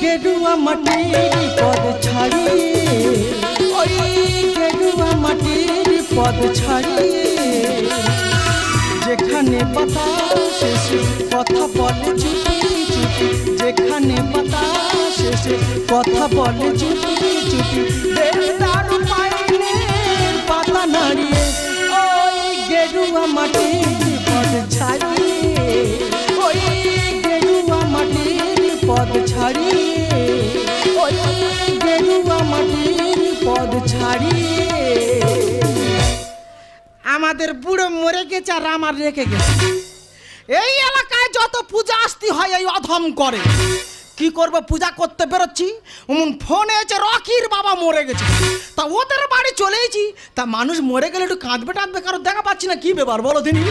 গেরুয়া মাটির পদ ছাড়িয়ে, ওই গেরুয়া মাটির পদ ছাড়িয়ে, যেখানে বাতাস এসে কথা বলে চুপি চুপি, যেখানে বাতাস এসে কথা বলে চুপি চুপি, দেবদার পাইনের পাতা নাড়িয়ে, ওই গেরুয়া মাটির পদ ছাড়িয়ে, ওই গেরুয়া মাটির পদ ছাড়িয়ে, ওই গেরুয়া মাটির পদ ছাড়িয়ে। আমাদের বুড়ো মরে গেছে আর আমার রেখে গেছে। এই এলাকায় যত পূজা আসতি হয় এই অধম করে। কি করব, পূজা করতে বেরোচ্ছি, ফোনে এসে রকির বাবা মরে গেছে। তা ওদের বাড়ি চলেইছি, তা মানুষ মরে গেলে একটু কাঁদবে টাঁদবে, কারণ দেখা পাচ্ছি না। কি ব্যাপার বলো দিনি?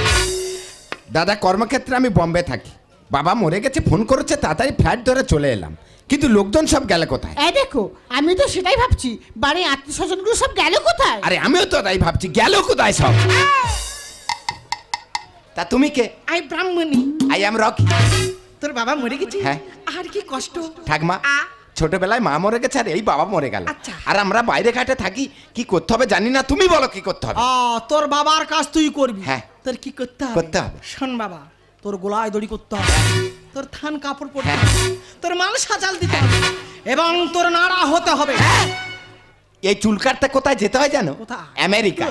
দাদা, কর্মক্ষেত্রে আমি বম্বে থাকি। বাবা মরে গেছে, ফোন করেছে, তাড়াতাড়ি ফ্ল্যাট ধরে চলে এলাম। কিন্তু লোকজন সব গেল কোথায়? এই দেখো, আমি তো সেটাই ভাবছি, বাড়ি আত্মীয় স্বজনগুলো সব গেল কোথায়? আরে আমিও তো তাই ভাবছি, গেল কোথায় সব? তা তুমি কে? I Brahmani. I am Rocky. তোর বাবা মরে গেছে? হ্যাঁ। আর কি কষ্ট ঠাকমা, ছোটবেলায় মা মরে গেছে আর এই বাবা মরে গেল। আচ্ছা। আর আমরা বাইরে ঘাটে থাকি, কি করতে হবে জানি না। তুমি বলো কি করতে হবে? তোর বাবার কাজ তুই করবি। হ্যাঁ। তোর কি করতে হবে? করতে হবে। শোন বাবা, তোর গোলায় দড়ি করতে হবে, তোর থান কাপড় পরতে হবে, তোর মাল সাজাল দিতে হবে, এবং তোর নাড়া হতে হবে। এই চুল কাটতে কোথায় যেতে হয় জানো? কোথায়? আমেরিকা।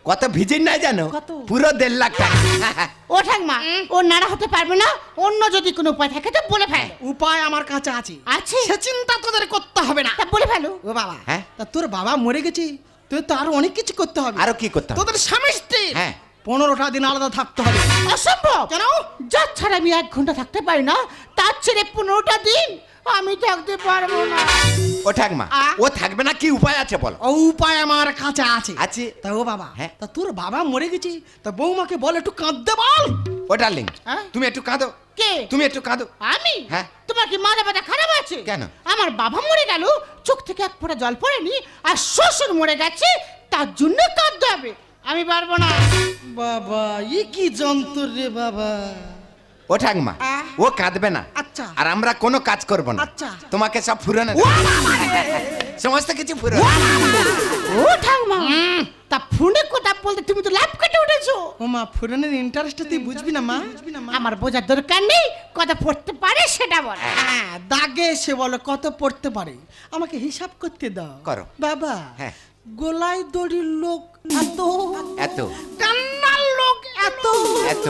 কত ভিজিট নাই জানো? পুরো 1.5 লাখ টাকা। ও ঠাকমা, ও নাড়া হতে পারবে না, অন্য যদি কোনো উপায় থাকে তো বলে ফেলো। উপায় আমার কাছে আছে। আছে? সে চিন্তা তোদের করতে হবে না। তা বলে ফেলো। ও বাবা, হ্যাঁ? তা তোর বাবা মরে গেছে, তুই তো আরো অনেক কিছু করতে হবে। আরো কি করতে হবে? তোদের স্বামী স্ত্রী হ্যাঁ 15টা দিন আলাদা থাকতে হবে। অসম্ভব। কেন? যার ছাড়া আমি 1 ঘন্টা থাকতে পারি না, তার ছেড়ে 15টা দিন আমি থাকতে পারবো না। ও ঠাকমা, ও থাকবে না, কি উপায় আছে বলো? ও উপায় আমার কাছে আছে। আছে? তা ও বাবা, হ্যাঁ? তা তোর বাবা মরে গেছে, তা বৌমাকে বল একটু কাঁদতে বল। ও ডার্লিং, হ্যাঁ? তুমি একটু কাঁদো। কে? তুমি একটু কাঁদো। আমি? হ্যাঁ। তোমার কি মাথা ব্যথা খারাপ আছে? কেন? আমার বাবা মরে গেল, চোখ থেকে এক ফোঁটা জল পড়েনি, আর শ্বশুর মরে গেছে, তার জন্য কাঁদতে হবে। আমি পারবো না। বাবা, ই কি যন্ত্র রে বাবা। ও ঠাকমা, ও কাঁদবে না। আচ্ছা। আর আমরা কোনো কাজ করব না। আচ্ছা। তোমাকে সব ফুরানো সমস্ত কিছু ফুরানো। ও ঠাকমা, তা ফোনে কথা বলতে তুমি তো লাভ কেটে উঠেছো। ও মা, ফুরানের ইন্টারেস্ট তুই বুঝবি না মা। আমার বোঝার দরকার নেই, কথা পড়তে পারে সেটা বল। হ্যাঁ, দাগে সে বলো কত পড়তে পারে, আমাকে হিসাব করতে দাও। করো। বাবা, হ্যাঁ। গোলায় দড়ির লোক এত, এত, কান্নার লোক এত, এত,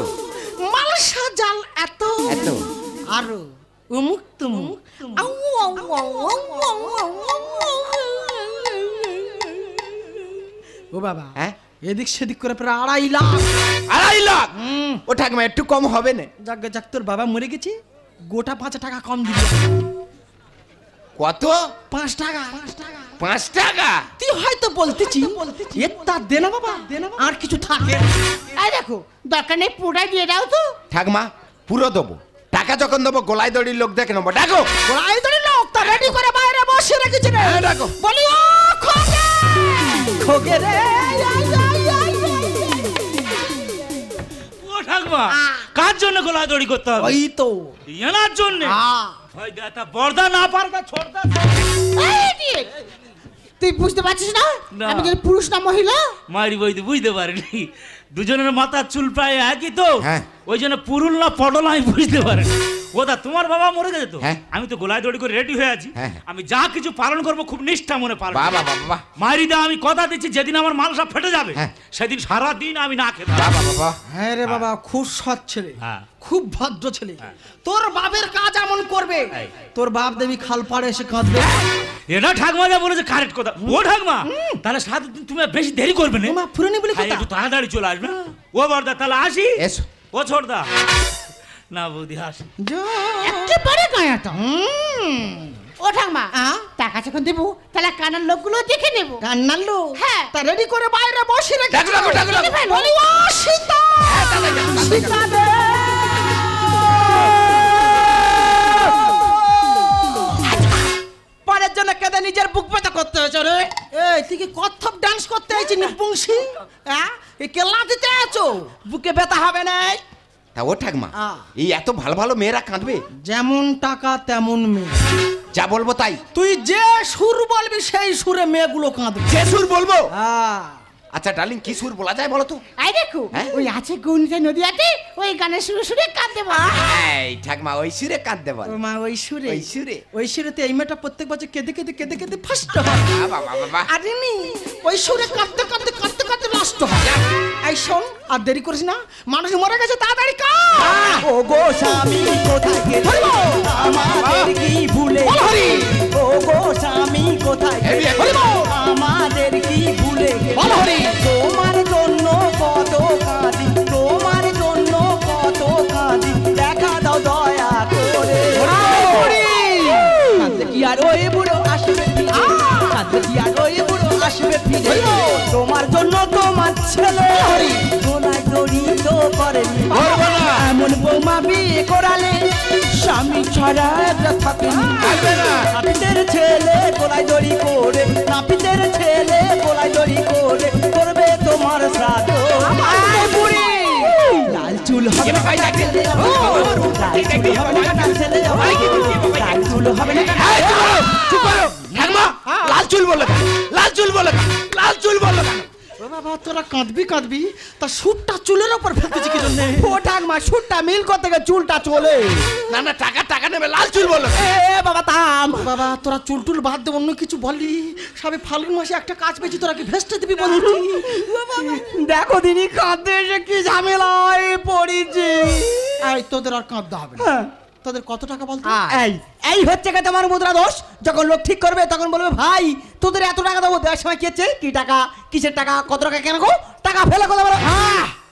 মালসা জাল এত, এত, আরো অমুক তমুক। ও বাবা, হ্যাঁ? এদিক সেদিক করে প্রায় 2.5 লাখ। 2.5 লাখ? ও ঠাকমা, একটু কম হবে না? যাক যাক, তোর বাবা মরে গেছে, গোটা 5 টাকা কম দিবি। কত? 5 টাকা। 5 টাকা? তুই হয়তো বলতেছি তা দে না বাবা, আর কিছু থাকে। এই দেখো, দরকার নেই, পুরাই দিয়ে দাও তো। ঠাকমা, পুরো দেবো। টাকা যখন দেবো গোলায় দড়ির লোক দেখে নেবো। ডাকো। গোলায় দড়ির লোক তা রেডি করে বাইরে বসে রেখেছি রে। হ্যাঁ, ডাকো। বলি ও খোগে, খোগে রে। ও ঠাকমা, কার জন্য গলাদড়ি করতে হবে? ওই তো এনার জন্য। ভাই দাদা, বর্দা না পারদা ছোড়দা। তুই বুঝতে পারছিস না না। আমি কি পুরুষ না মহিলা? মারি বইতে বুঝতে পারিনি, দুজনের মাথার চুল প্রায় একই তো। হ্যাঁ। ওই জন্য পুরুল না পটল আমি বুঝতে পারিনি। ওদা, তোমার বাবা মরে গেছে তো? হ্যাঁ। আমি তো গোলায় দড়ি করে রেডি হয়ে আছি। হ্যাঁ। আমি যা কিছু পালন করবো খুব নিষ্ঠা মনে পালন। বাবা বাবা, মারিদা, আমি কথা দিচ্ছি, যেদিন আমার মাল সব ফেটে যাবে হ্যাঁ। সেদিন সারা দিন আমি না খেতে। বাবা বাবা। হ্যাঁ রে বাবা, খুব সৎ ছেলে, হ্যাঁ। খুব ভদ্র ছেলে। তোর বাপের কাজ এমন করবে, এই। তোর বাপ দেবী খাল পাড়ে এসে কাঁদবে। এটা ঠাকমা যা বলেছে কারেক্ট কথা। ও ঠাকমা, তাহলে 7 দিন তুমি আর বেশি দেরি করবে না। ও মা, ফুরানি বলি খাই কথা। একটু তাড়াতাড়ি চলে আসবে। ও বর্দা, তাহলে আসি। এসো। ও ছোটদা, না বৌদি আসি। একেবারে গায়াটা। ও ঠাকমা, টাকা যখন দেবো তাহলে কানার লোকগুলো দেখে নেবো। কান্নার লোক? হ্যাঁ। তা রেডি করে বাইরে বসে রেখেছি। ডাকো, ডাকো, ডাকো, ডাকো। বলি ও সীতা, সীতা রে। পরের জন্য কেঁদে নিজের বুক ব্যথা করতে হয়েছে রে। এই তুই কি কত্থক ডান্স করতে আইছিস নিপুংসি? হ্যাঁ, এই কেল্লা দিতে আছো, বুকে ব্যথা হবে না? তা ও ঠাকমা আ। এই এত ভালো ভালো মেয়েরা কাঁদবে? যেমন টাকা তেমন মেয়ে। যা বলবো তাই? তুই যে সুর বলবি সেই সুরে মেয়েগুলো কাঁদবে। যে সুর বলবো? হ্যাঁ। আচ্ছা ডার্লিং, কি সুর বলা যায় বলো তো? আই দেখো হ্যাঁ? ওই আছে গুনতে নদীয়াতে ওই গানের সুরে সুরে কাঁদতে বল। এই ঠাকমা ওই সুরে কাঁদতে বল। ও মা ওই সুরে। ওই সুরে? ওই সুরেতে এই মেয়েটা প্রত্যেক বছর কেঁদে কেঁদে কেঁদে কেঁদে ফার্স্ট হয়। বাবা বাবা, আরে নি ওই সুরে কাঁদতে কাঁদতে কাঁদতে কাঁদতে নষ্ট হয়। এই শোন, আর দেরি করিস না, মানুষ মরে গেছে, তাড়াতাড়ি কাঁদ। ও গো স্বামী কোথায় গেলে আমাদের কি ভুলে হরি। ও গো স্বামী কোথায় গেলে আমাদের কি ভুলে হরি। তোমার জন্য কত কাঁদি, তোমার জন্য কত কাঁদি, দেখা দাও দয়া করে। কাঁদলে কি আর ওই বুড়ো আসবে ফিরে, কাঁদলে কি আর ওই বুড়ো আসবে ফিরে, তোমার জন্য তোমার ছেলে গোলায় দড়িত করেনি, এমন বৌমা বিয়ে করালে স্বামী ছাড়া একটা থাকেনি। নাপিতের ছেলে গোলায় দড়ি করে, নাপিতের ছেলে গোলায় দড়ি করে করবে তোমার শ্রাদ্ধ। লাল চুল হবে না কাটা ছেলে আমার, লাল চুল হবে না কাটা ছেলে আমার, লাল চুল হবে না কাটা। চুপ করো ঠাকমা। লাল চুল বললো কেন? লাল চুল বললো কেন? লাল চুল বললো কেন? ও বাবা, তোরা কাঁদবি কাঁদবি, তা সুরটা চুলের ওপর ফেলতেছি কি জন্য? ও ঠাকমা সুরটা মিল করতে গেলে চুলটা চলে। না না, টাকা টাকা নেবে, লাল চুল বললো কেন? এ বাবা থাম। বাবা তোরা চুল টুল বাদ দে, অন্য কিছু বললি। সবে ফাল্গুন মাসে একটা কাজ পেয়েছি, তোরা কি ভেস্টে দিবি বলছি? দেখো দিদি কাঁদতে এসে কি ঝামেলায় পড়েছি। এই তোদের আর কাঁদতে হবে না। তোদের কত টাকা বলতো? এই এই হচ্ছে কি তোমার মুদ্রা দোষ। যখন লোক ঠিক করবে তখন বলবে ভাই তোদের এত টাকা দেবো, দেওয়ার সময় কি হচ্ছে? কি টাকা, কিসের টাকা, কত টাকা, কেন গো টাকা ফেলে কথা বলো।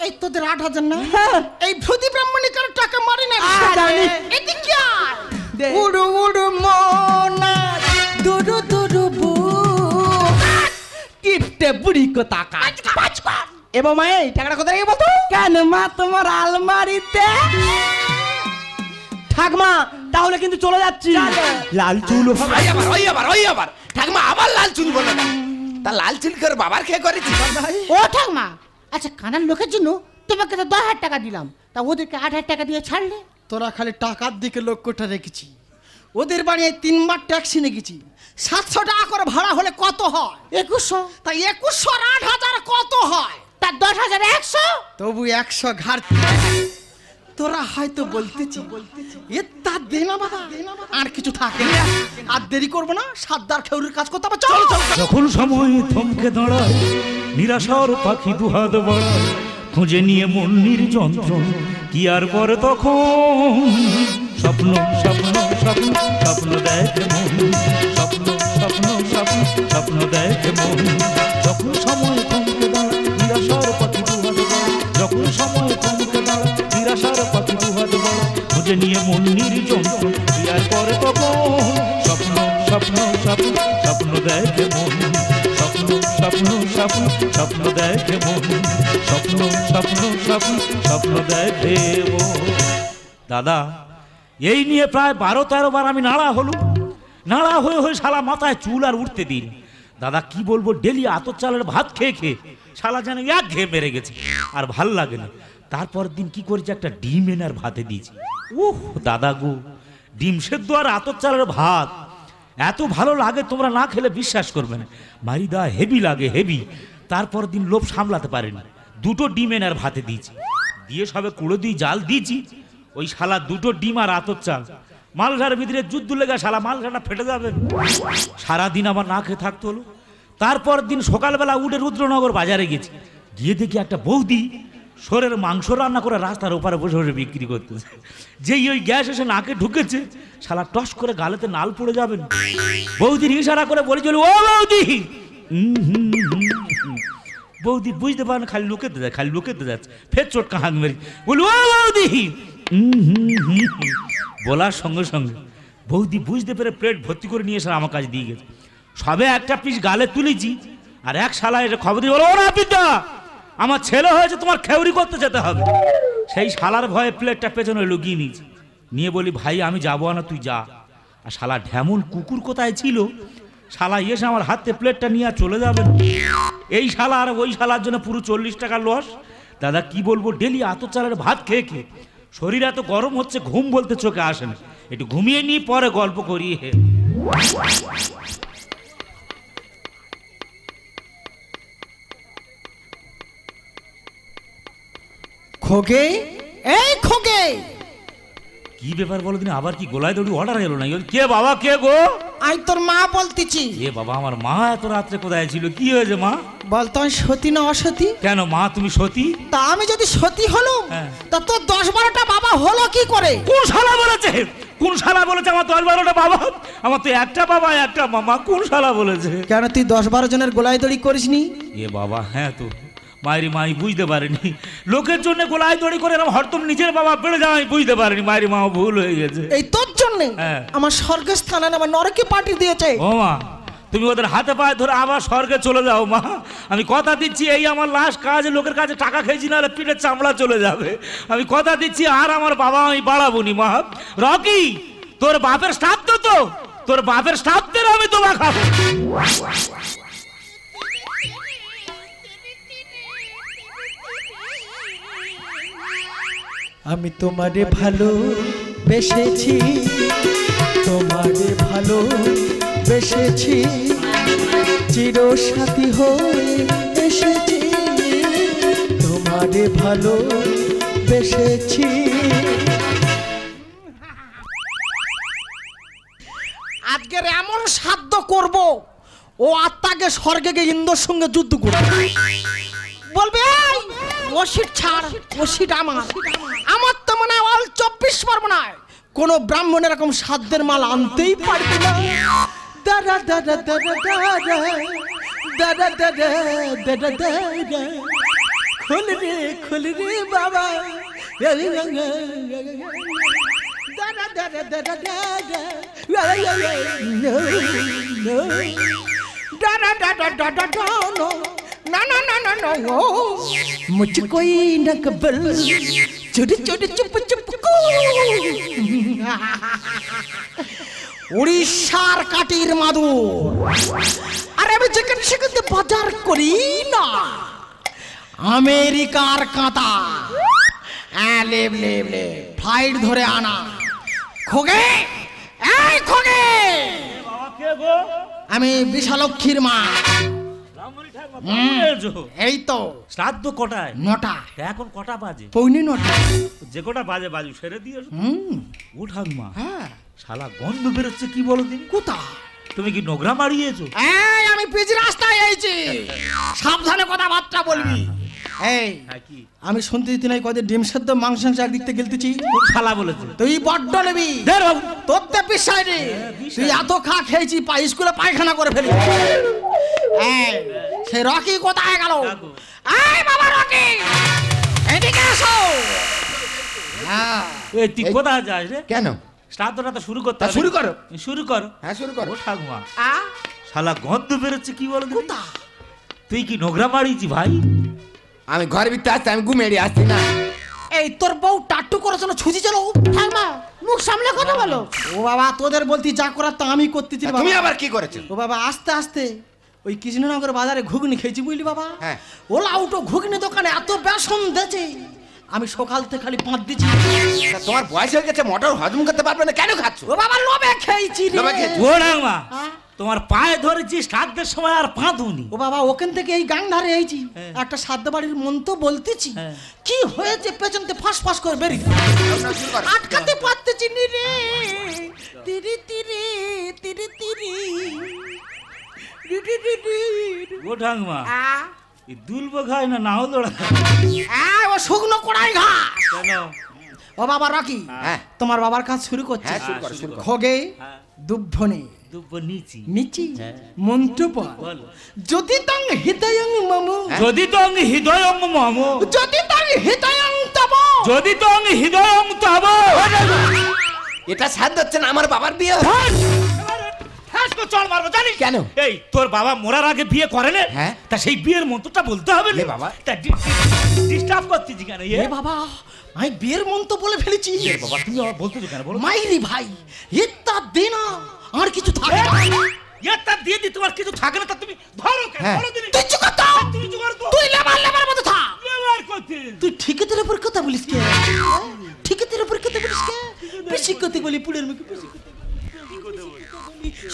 এই তোদের 8,000 না? হ্যাঁ। এই ভূতি ব্রাহ্মণিকার টাকা মারি না। জানি। এদিকে আয়। দে। উড়ু উড়ু মনা দুরু দুরু বু। কিপটে বুড়ি কো টাকা। এবার মা এই টাকাটা কোথায় গিয়ে বলতো? কেন মা তোমার আলমারিতে। ঠাকমা তাহলে কিন্তু চলে যাচ্ছি। লাল চুল হবে। ওই আবার ঠাকমা আবার লাল চুল বললো কেন? তা লাল চুল করে বাবার খেয়ে করেছি? ও ঠাকমা, আচ্ছা কানার লোকের জন্য তোমাকে তো 10,000 টাকা দিলাম, তা ওদেরকে 8,000 টাকা দিয়ে ছাড়লে। তোরা খালি টাকার দিকে লক্ষ্যটা রেখেছি। ওদের বাড়ি 3 বার ট্যাক্সি নিয়ে গেছি। 700 টাকা করে ভাড়া হলে কত হয়? 2100। তাই 2100 আর 8,000 কত হয়? তার 10,100। তবু 100 ঘাটতি। তোরা হয়তো বলতেছি এ তা দে না বাবা, আর কিছু থাকে না। আর দেরি করবো না, সাতদার খেউরির কাজ করতে হবে। চল চল। যখন সময় থমকে দাঁড়ায় নিরাশার পাখি দুহাত বাড়ায়, খুঁজে নিয়ে মন নির্যন্ত্রণ কি আর পরে তখন স্বপ্ন স্বপ্ন স্বপ্ন স্বপ্ন দেখে মন, স্বপ্ন স্বপ্ন স্বপ্ন স্বপ্ন দেখে মন। যখন সময় থমকে দাঁড়ায় নিরাশার পাখি দুহাত বাড়ায়, যখন সময় থমকে দাঁড়ায় নিরাশার পাখি দুহাত বাড়ায়, খুঁজে নিয়ে মন নির্যন্ত্রণ কি আর পরে তখন স্বপ্ন স্বপ্ন স্বপ্ন স্বপ্ন দেখে মন, স্বপ্ন স্বপ্ন স্বপ্ন স্বপ্ন দেখে মন, স্বপ্ন স্বপ্ন স্বপ্ন স্বপ্ন দেখে মন। দাদা এই নিয়ে প্রায় 12-13 বার আমি নাড়া হলুম। নাড়া হয়ে হয়ে শালা মাথায় চুল আর উঠতে দিন। দাদা কি বলবো, ডেলি আতর চালের ভাত খেয়ে খেয়ে শালা যেন এক ঘেয়ে মেরে গেছে, আর ভাল লাগে না। তারপর দিন কি করেছে, একটা ডিম এনে আর ভাতে দিয়েছি। উহ দাদা গো, ডিম সেদ্ধ আর আতর চালের ভাত এত ভালো লাগে তোমরা না খেলে বিশ্বাস করবে না। মারিদা হেভি লাগে হেভি। তারপর দিন লোভ সামলাতে পারেনি, 2টো ডিম এনে আর ভাতে দিয়েছি। দিয়ে সবে কুড়ো দিয়ে জাল দিয়েছি, ওই শালা 2টো ডিম আর আতর চাল মালঘার ভিতরে যুদ্ধ লেগে শালা মালঘাটা ফেটে যাবে। সারাদিন আমার না খেয়ে থাকতে হলো। তারপর দিন সকালবেলা উঠে রুদ্রনগর বাজারে গেছি, গিয়ে দেখি একটা বৌদি শোরের মাংস রান্না করে রাস্তার ওপারে বসে বসে বিক্রি করতেছে। যেই ওই গ্যাস এসে নাকে ঢুকেছে, শালা টস করে গালেতে নাল পড়ে যাবেন। বৌদির ইশারা করে বলেছিল, ও বৌদি। বৌদি বুঝতে পারে না, খালি লুকেতে যায়, খালি লুকেতে যাচ্ছে। ফের চোটকা হাঁক মেরি বলি, ও বৌদি। বলার সঙ্গে সঙ্গে বৌদি বুঝতে পেরে প্লেট ভর্তি করে নিয়ে এসে আমার কাছে দিয়ে গেছে। সবে একটা পিস গালে তুলেছি, আর এক শালা এসে খবর দিয়ে বলো, ও রাপিদা আমার ছেলে হয়েছে, তোমার খেউরি করতে যেতে হবে। সেই শালার ভয়ে প্লেটটা পেছনে লুকিয়ে নিয়েছি। নিয়ে বলি, ভাই আমি যাবো না, তুই যা। আর শালা ঢ্যামন কুকুর কোথায় ছিল, শালা এসে আমার হাতে প্লেটটা নিয়ে চলে যাবে। এই শালা আর ওই শালার জন্য পুরো 40 টাকা লস। দাদা কি বলবো, ডেলি আতর চালের ভাত খেয়ে খেয়ে শরীর এত গরম হচ্ছে, ঘুম বলতে চোখে আসে না। একটু ঘুমিয়ে নিয়ে পরে গল্প করি। খোগে, এই খোগে, কি ব্যাপার বলো দিন, আবার কি গোলায় দড়ি অর্ডার এলো না? কে বাবা, কে গো? আমি তোর মা বলতেছি। এ বাবা, আমার মা এত রাত্রে কোথায় ছিল? কি হয়েছে মা? বল তো সতী না অসতী? কেন মা, তুমি সতী? তা আমি যদি সতী হলুম, হ্যাঁ। তা তোর 10-12টা বাবা হলো কি করে? কোন শালা বলেছে? কোন শালা বলেছে আমার 10-12টা বাবা? আমার তো একটা বাবা একটা মামা। কোন শালা বলেছে? কেন তুই 10-12 জনের গোলায় দড়ি করিসনি? এ বাবা, হ্যাঁ তো মায়েরি মাই বুঝতে পারেনি। লোকের জন্য গোলায় দড়ি করে এরকম হরতম নিজের বাবা বেড়ে যাওয়া আমি বুঝতে পারিনি। মায়েরি মা ভুল হয়ে গেছে। এই তোর জন্য হ্যাঁ। আমার স্বর্গের স্থানে আমার নরকে পার্টি দিয়েছে। ও মা, তুমি ওদের হাতে পায়ে ধরে আবার স্বর্গে চলে যাও মা। আমি কথা দিচ্ছি, এই আমার লাস্ট কাজ। লোকের কাছে টাকা খেয়েছি, না পিঠের চামড়া চলে যাবে। আমি কথা দিচ্ছি, আর আমার বাবা আমি বাড়াবো নি মা। রকি, তোর বাপের শ্রাদ্ধ তো, তোর বাপের শ্রাদ্ধের আমি তোমা খাবো। আমি তোমারে ভালো বেসেছি, তোমারে ভালো বেসেছি, চিরসাথী হয়ে এসেছি, তোমারে ভালো বেসেছি। আজকের এমন সাধ্য করব, ও আত্মাকে স্বর্গে গিয়ে ইন্দ্রর সঙ্গে যুদ্ধ করবে। বলবে এই ওষিট ছাড়, ওষিট আমার তো মনে হয় অল 24 পরগনায় কোন ব্রাহ্মণ এরকম সাধ্যের মাল আনতেই পারবে না। দাদা দাদা দাদা দাদা দাদা দাদা দাদা দাদা, খুল রে বাবা, দাদা দাদা দাদা দাদা, दादा दादा दादा दानो ना ना ना ना ना ओ मुझको ही न कबल छोटे छोटे चुप चुप को উড়িষ্যার কাটির মাদুর। আরে আমি যেখানে সেখানে বাজার করি না, আমেরিকার কাঁটা লেব লেব লেব ফ্লাইট ধরে আনা। খোগে, এই খোগে, আমি বিশালক্ষীর মা। এই তো শ্রাদ্ধ কটায়? 9টা। এখন কটা বাজে? 9:45। যে কটা বাজে বাজু, সেরে দিয়ে ও ঠাকুমা, হ্যাঁ শালা গন্ধ বেরোচ্ছে। কি বলো দিন? কোথা? তুমি কি নোংরা মারিয়েছো? এই আমি পিচ রাস্তায় আইছি, সাবধানে কথাবার্তা বলবি। এই কি আমি শুনতে দিতে নাই কদের ডিম সেদ্ধ মাংস একদিক থেকে গেলতেছি। শালা বলেছে তুই বড্ড নেবি, তোর তো বিশ্বাস নেই। তুই এত খা খেয়েছি, স্কুলে পায়খানা করে ফেলি। সে রকি কোথায় গেল? এই বাবা রকি, এদিকে এসো। এই তুই কোথায় যাস রে? কেন? শ্রাদ্ধটা তো শুরু করতে তা হবে। শুরু করো। শুরু করো। হ্যাঁ শুরু করো। ও ঠাকুমা, আ শালা গন্ধ বেরোচ্ছে। কি বলো দিন? কোথা? তুই কি নোংরা মারিয়েছি ভাই? আমি ঘরের ভিতরে আসতে, আমি ঘুমিয়ে আসছি না। এই তোর বউ টাট্টু করার জন্য ছুঁচি চলো। ঠাকুমা মুখ সামলে কথা বলো। ও বাবা, তোদের বলতি যা করার তা আমি করতেছি তা বাবা। তুমি আবার কি করেছো? ও বাবা, আস্তে আস্তে ওই কৃষ্ণনগর বাজারে ঘুগনি খেয়েছি বুঝলি বাবা। হ্যাঁ। ওলা উটো ঘুগনি দোকানে এত বেসন দিয়েছে, আমি সকাল থেকে খালি 5 দিচ্ছি। তা তোমার বয়স হয়ে গেছে, মোটর হজম করতে পারবে না, কেন খাচ্ছ? ও বাবা, লোভে খেয়েছি রে। লোভে খেয়েছি? ও ঠাকুমা, হ্যাঁ? তোমার পায়ে ধরেছি শ্রাদ্ধের সময় আর পা ধুনি। ও বাবা, ওখান থেকে এই গাং ধারে এইছি, হ্যাঁ। একটা সাধ্য বাড়ির মন তো বলতেছি। হ্যাঁ। কি হয়েছে পেছনতে ফাঁস ফাঁস করে বেরিয়ে আটকাতে পারতেছি নি রে। তিরি তিরি তিরি তিরি ও ঠাকুমা, আ এই দুলবো খায় না, নাও দৌড়া। ও শুকনো কড়াই ঘাস। কেন? ও বাবা রকি, হ্যাঁ তোমার বাবার কাজ শুরু করছে। হ্যাঁ শুরু করো, শুরু করো। খোগে, হ্যাঁ। দুভ্বনে, দুব্বো নিচি। নিচি, হ্যাঁ। মন্ত্রপ, বলো। যদি তং হৃদয়ং মম, যদি তং হৃদয়ং মম, যদি তং হৃদয়ং তব, যদি তং হৃদয়ং তব। এটা সাধ্য হচ্ছে না, আমার বাবার বিয়ে। চল মারবো জানিস কেন? এই তোর বাবা মরার আগে বিয়ে করে না? হ্যাঁ। তা সেই বিয়ের মন্ত্রটা বলতে হবে না এ বাবা। তা ডিস্টার্ব করতেছি কেন? এ বাবা, আমি বিয়ের মন্ত্র বলে ফেলেছি। বাবা তুমি আবার বলতেছো কেন? বলো। মাইরি ভাই, এটা দে না, আর কিছু থাকে না। এটা দিয়ে দি, তোমার কিছু থাকে না তা তুমি ধরো কেন? হ্যাঁ। বলো দিনি। তুই চুপ কর তো। তুমি জোগাড় তো। তুই লেবার লেবার মতো থাক। ব্যবহার করতে। তুই ঠিকাদারের উপর কথা বলিস কে? ঠিকাদার বেশি কথা বলি পুলের মুখে বেশি কথা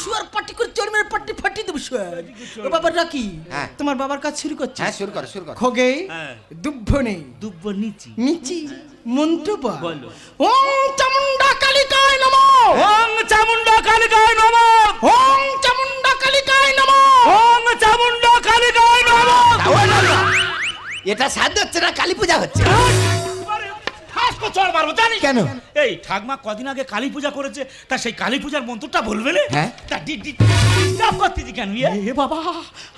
শুয়ার পাটি করে চর্মের পাটি ফাটিয়ে দেবো শুয়ার ও বাবার রাখি হ্যাঁ। তোমার বাবার কাজ শুরু করছে হ্যাঁ শুরু কর খোগে হ্যাঁ। দুব্বনে দুব্ব নিচি নিচি মন্ত্র বলো। ওম চামুন্ডা কালিকায় নমঃ ওং চামুন্ডা কালিকায় নমঃ ওম চামুন্ডা কালিকায় নমঃ ওং চামুন্ডা কালিকায় নমঃ। এটা সাধ্য হচ্ছে না, কালী পূজা হচ্ছে। হাসকো চড় মারবো জানিস কেন? এই ঠাকমা কদিন আগে কালী পূজা করেছে, তা সেই কালী পূজার মন্ত্রটা বলবে না? হ্যাঁ। তা ডিস্টার্ব করতেছি কেন ইয়ে? এ বাবা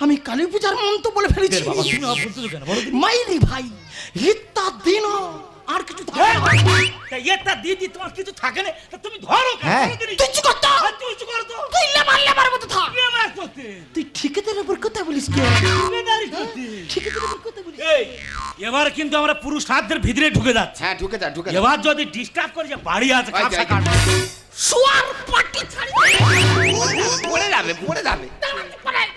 আমি কালী পূজার মন্ত্র বলে ফেলেছি বাবা তুমি বলতেছো কেন বলো দিনি? মাইরি ভাই হিত্তা দিন আর কিছু থাকে না। তা এটা দিদি তোমার কিছু থাকে না, তা তুমি ধরো কেন? হ্যাঁ। বলো দিনি। তুই চুপ কর তো। তুই চুপ কর তো। তুই লেবার মতো থাক লেবার করতে। তুই ঠিকাদারের উপর কথা বলিস কে ঠিকাদারি করতে। ঠিকাদারের উপর কথা বলিস এই এবার কিন্তু আমরা পুরুষার্থের ভিতরে ঢুকে যাচ্ছি। হ্যাঁ ঢুকে যা এবার যদি ডিস্টার্ব করে যে বাড়ি আছে ওই কাপসা যাই। কাটবে। শুয়ার পাটি ছাড়ি পড়ে যাবে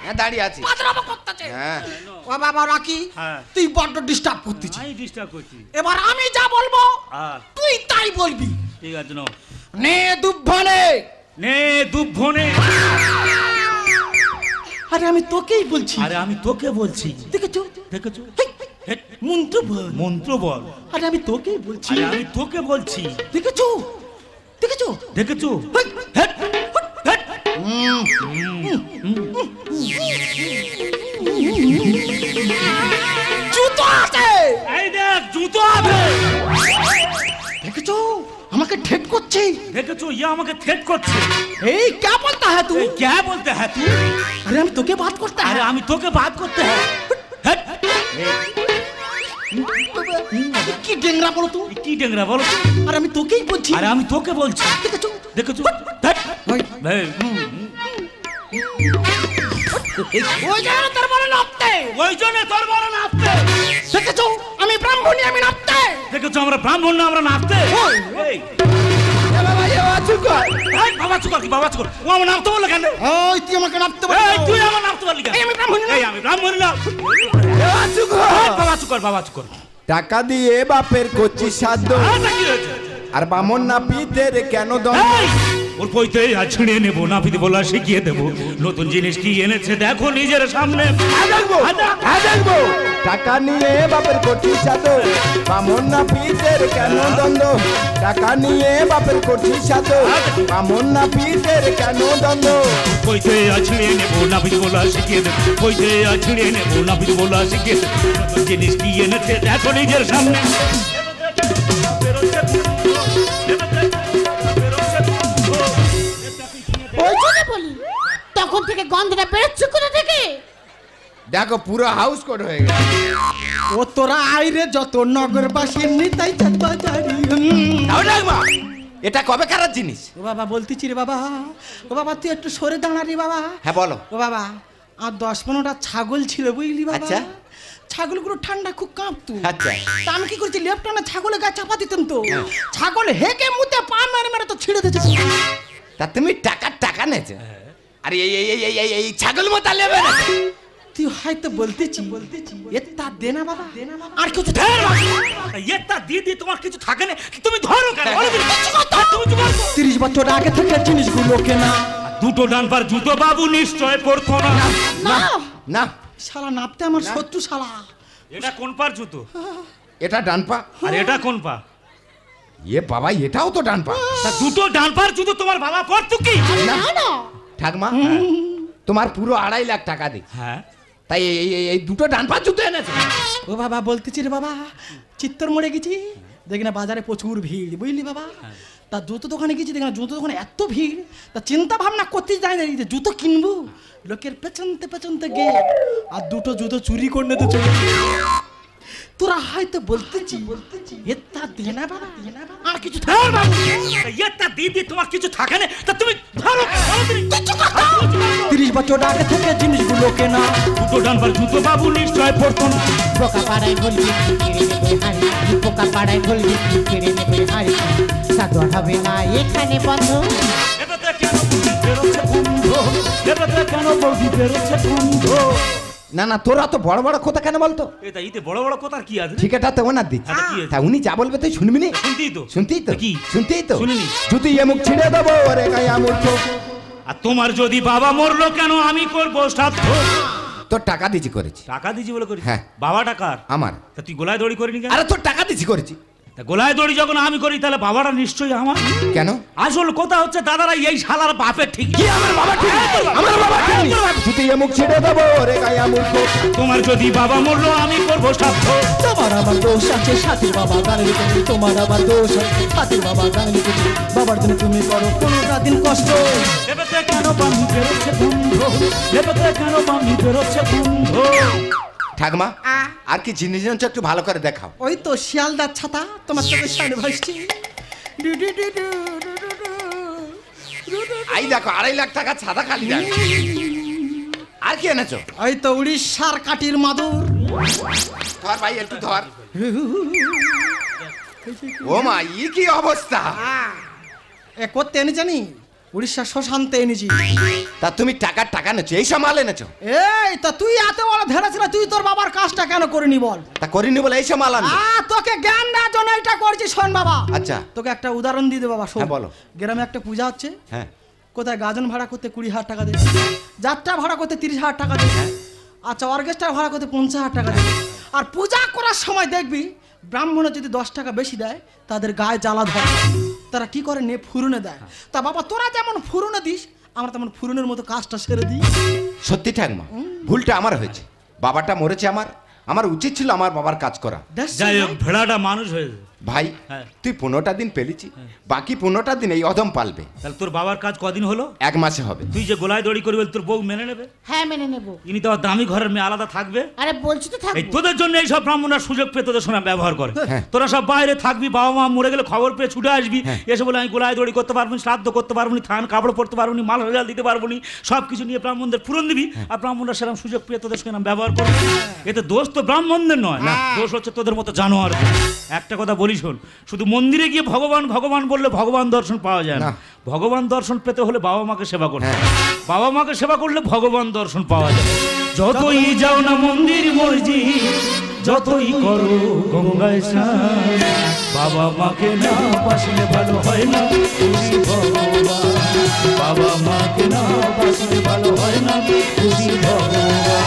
হ্যাঁ দাঁড়িয়ে আছি পাদরামা করতেছে হ্যাঁ ও বাবা রাকি হ্যাঁ। তুই বড্ড ডিস্টার্ব করতেছিস আমি ডিস্টার্ব করছি। এবার আমি যা বলবো হ্যাঁ তুই তাই বলবি ঠিক আছে নাও। নে দুব্বনে নে দুভনে। আরে আমি তোকেই বলছি আরে আমি তোকে বলছি। দেখেছো দেখেছো? হেট, মন্ত্র বল মন্ত্র বল। আরে আমি তোকেই বলছি আরে আমি তোকে বলছি। দেখেছো দেখেছো দেখেছো? হেট, হেট। জুতো আছে এই দেখ জুতো আছে। দেখেছো আমাকে ঠেট করছে দেখেছো ইয়ে আমাকে থ্রেট করছে। এই क्या बोलता है तू এই কে বলতে হ্যাঁ তুই? अरे हम তোকে बात करता আরে है আমি তোকে বাদ করতে হ্যাঁ। হেট। কি ডেংরা বলো তো কি ডেংরা বলো? আর আমি তোকেই বলছি আরে আমি তোকে বলছি। দেখেছো দেখেছো? হেট। ওই এই, ওই জায়গা তোর বড় নাপতে ওই জন্য তোর বড় নাচতে। দেখেছো আমি ব্রাহ্মণী আমি নাপতে দেখেছো আমরা ব্রাহ্মণ না আমরা নাচতে। ওই। এই, এই, বাবা চুকার কি বাবা চুকার ও আমার নামতে বললো কেন? ওই তুই আমাকে নাপতে বল এই তুই আমার নামতে পারলি কেন? এই, আমি ব্রাহ্মণ না। এই আমি ব্রাহ্মণ না। বাবা চুকার বাবা চুকার। টাকা দিয়ে বাপের করছি সাধ্য আচ্ছা কি হয়েছে? আর বামন না পিতের কেন দণ্ড এই, ওর পইতে আজ ছিঁড়ে নেবো না পিতে বলা শিখিয়ে দেবো। নতুন জিনিস কি এনেছে দেখো নিজের সামনে। দেখবো টাকা নিয়ে বাপের করছি সাধ্য বামন না পিতের কেন দ্বন্দ্ব টাকা নিয়ে বাপের করছি সাধ্য বামন না পিতের কেন দ্বন্দ্ব পইতে আজ ছিঁড়ে নেবো না পিতে বলা শিখিয়ে দেবো। পইতে আজ ছিঁড়ে নেবো না পিতে বলা শিখিয়ে দেবো। নতুন জিনিস কি এনেছে দেখো নিজের সামনে। ওই জন্য বলি তখন থেকে গন্ধটা বেরোচ্ছে কোথা থেকে? দেখো পুরো হাউস কোট হয়ে গেছে ও তোরা আইরে যত নগরবাসী নিতাই চাঁদ বাজারি দাও না মা, এটা কবে কারার জিনিস? ও বাবা বলতেছি রে বাবা ও বাবা তুই একটু সরে দাঁড়া রে বাবা হ্যাঁ বলো। ও বাবা আর 10-15টা ছাগল ছিল বুঝলি বাবা আচ্ছা। ছাগলগুলো ঠান্ডা খুব কাঁপতো আচ্ছা। তা আমি কি করছি লেফটানা ছাগলের গায়ে চাপা দিতাম তো ছাগল হেঁকে মুতে পা মেরে মেরে তো ছিঁড়ে দিতেছে তা তুমি টাকা নেছে আরে এই ছাগল মতো নেবে না তুই হয়তো বলতেছি এটা দে না বাবা আর কিছু এটা দিদি তোমার কিছু থাকে না তুমি ধরো কেন? বলো দিদি। তুমি চুপ করো। 30 বছর আগে থেকে জিনিসগুলো কেনা আর দুটো ডান পার জুতো বাবু নিশ্চয় পড়তো না। না না শালা নাপতে আমার শত্রু শালা এটা কোন পার জুতো? এটা ডান পা আর এটা কোন পা? এ বাবা এটাও তো ডান পা তা দুটো ডান পার জুতো তোমার বাবা পড়তো কি? না না ঠাকমা তোমার পুরো 2.5 লাখ টাকা দি হ্যাঁ তাই এই দুটো ডান পা জুতো এনেছে ও বাবা বলতেছি রে বাবা চিত্তর মরে গেছি দেখি না বাজারে প্রচুর ভিড় বুঝলি বাবা তা জুতো দোকানে গেছি দেখি না জুতো দোকানে এত ভিড় তা চিন্তা ভাবনা করতে যাই না যে জুতো কিনবো লোকের পেছনতে গে আর দুটো জুতো চুরি করে নিতে চলে তোরা হয়তো বলতেছি এটা দে না বাবা আর কিছু ধর বাবু। এটা দিদি তোমার কিছু থাকে না তা তুমি ধরো কেন? বলো দিদি। 30 বছর আগে থেকে জিনিসগুলো কেনা দুটো ডান পার জুতো বাবু নিশ্চয় পড়তো না। পোকা পাড়ায় বলবি কেড়ে নেবে হাড়ি পোকা পাড়ায় বলবি কেড়ে নেবে হাড়ি সাদর হবে না এখানে বন্ধ এটাতে কেন বৌদি বেরোচ্ছে গন্ধ? এটাতে কেন বৌদি বেরোচ্ছে গন্ধ? না না তোরা তো বড় বড় কথা কেন বলতো? এটা ইতে বড় বড় কথা কি আছে? ঠিক আছে তো ওনার দিচ্ছি। আচ্ছা, কি আছে? তা উনি যা বলবে তুই শুনবি না? শুনতেই তো। শুনতেই তো কি? শুনতেই তো শুনিনি। যদি এ মুখ ছিঁড়ে দেবো ওরে গায়ে আমূর্খ। আর তোমার যদি বাবা মরলো কেন আমি করবো শ্রাদ্ধ? তোর টাকা দিছি করেছি। টাকা দিছি বলে করি? হ্যাঁ। বাবা টাকার আমার। তা তুই গোলায় দড়ি করিনি কেন? আরে তোর টাকা দিছি করেছি। তা গোলায় দড়ি যখন আমি করি তাহলে বাবাটা নিশ্চয়ই আমার। কেন? আসল কথা হচ্ছে দাদারা এই শালার বাপের ঠিক। কি আমার বাবা ঠিক? আমার বাবা ঠিক। যদি এ মুখ ছিঁড়ে দেবো ওরে গায়ে আমূর্খ। তোমার যদি বাবা মরলো আমি করবো শ্রাদ্ধ। তোমার আমার দোষ আছে সাথীর বাবা গান লিখেছে, তোমার আবার দোষ আছে সাথীর বাবা গান লিখেছে। বাবার জন্য তুমি করো 15টা দিন কষ্ট। লেবেতে কেন পানি বেরোচ্ছে বন্ধ? লেবেতে কেন পানি বেরোচ্ছে বন্ধ? ঠাকমা আর কি জিনিস জানছো একটু ভালো করে দেখাও। ওই তো শিয়ালদার ছাতা তোমার চোখের সামনে ভাসছে। আই দেখো 2.5 লাখ টাকা ছাদা খালি দেখো। আর কি এনেছো? ওই তো উড়িষ্যার কাটির মাদুর। ধর ভাই একটু ধর। ও মা ই কি অবস্থা? এ করতে এনে জানি উড়িষ্যার শ্মশানতে এনেছি। তা তুমি টাকা নেছো এই সব মাল এনেছো? এই তা তুই এত বড় ধরেছিল, তুই তোর বাবার কাজটা কেন করিনি বল? তা করিনি বলে এই সব মাল আনছো? তোকে জ্ঞান দেওয়ার জন্য এটা করছি। শোন বাবা, আচ্ছা তোকে একটা উদাহরণ দিয়ে দে বাবা। শোন, হ্যাঁ, বলো। গ্রামে একটা পূজা হচ্ছে। হ্যাঁ কোথায় গাজন ভাড়া করতে 20,000 টাকা দেবে, যাত্রা ভাড়া করতে 30,000 টাকা দেবে, আচ্ছা অর্কেস্ট্রা ভাড়া করতে 50,000 টাকা দেবে। আর পূজা করার সময় দেখবি ব্রাহ্মণের যদি 10 টাকা বেশি দেয় তাদের গায়ে জ্বালা ধরে, তারা কি করে নে ফুরুনে দেয়। তা বাবা তোরা যেমন ফুরুনে দিস আমরা তেমন ফুরুনের মতো কাজটা সেরে দিই। সত্যি ঠাকমা ভুলটা আমার হয়েছে। বাবাটা মরেছে, আমার উচিত ছিল আমার বাবার কাজ করা। যাই হোক ভেড়াটা মানুষ হয়েছে ভাই হ্যাঁ। তুই 15টা দিন পেলেছি, বাকি 15টা দিন এই অদম পালবে। তাহলে তোর বাবার কাজ কদিন হলো? 1 মাসে হবে। তুই যে গোলায় দড়ি করবি তোর বউ মেনে নেবে? হ্যাঁ মেনে নেবো। ইনি তো দামি ঘরের মেয়ে আলাদা থাকবে। আরে বলছি তো এই থাকবো। তোদের জন্য এই সব ব্রাহ্মণরা সুযোগ পেয়ে তোদের সঙ্গে ব্যবহার করে। হ্যাঁ। তোরা সব বাইরে থাকবি, বাবা মা মরে গেলে খবর পেয়ে ছুটে আসবি, হ্যাঁ। এসে বলে আমি গোলায় দড়ি করতে পারবো না, শ্রাদ্ধ করতে পারবো না, থান কাপড় পরতে পারবো না, মাল হাজাল দিতে পারবো না, সব কিছু নিয়ে ব্রাহ্মণদের পূরণ দিবি। আর ব্রাহ্মণরা সেরকম সুযোগ পেয়ে তোদের সঙ্গে ব্যবহার করবে। এতে দোষ তো ব্রাহ্মণদের নয়, দোষ হচ্ছে তোদের মতো জানোয়ার। একটা কথা বলি শোন, শুধু মন্দিরে গিয়ে ভগবান ভগবান বললে ভগবান দর্শন পাওয়া যায় না। ভগবান দর্শন পেতে হলে বাবা মাকে সেবা করতে হবে। বাবা মাকে সেবা করলে ভগবান দর্শন পাওয়া যায়। যতই যাও না মন্দির মসজিদ, যতই করো গঙ্গায় স্নান, বাবা মাকে না বাসলে ভালো হয় না খুশি ভগবান। বাবা মাকে না বাসলে ভালো হয় না খুশি ভগবান।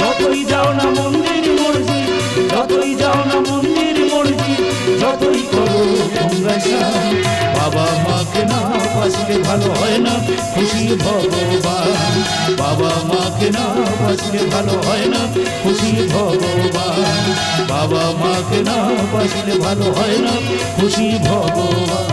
যতই যাও না মন্দির মসজিদ, যতই যাও না মন্দির মসজিদ, যতই করো গঙ্গায় স্নান, বাবা মাকে না বাসলে ভালো হয় না খুশি ভগবান। বাবা মাকে না বাসলে ভালো হয় না খুশি ভগবান। বাবা মাকে না বাসলে ভালো হয় না খুশি ভগবান।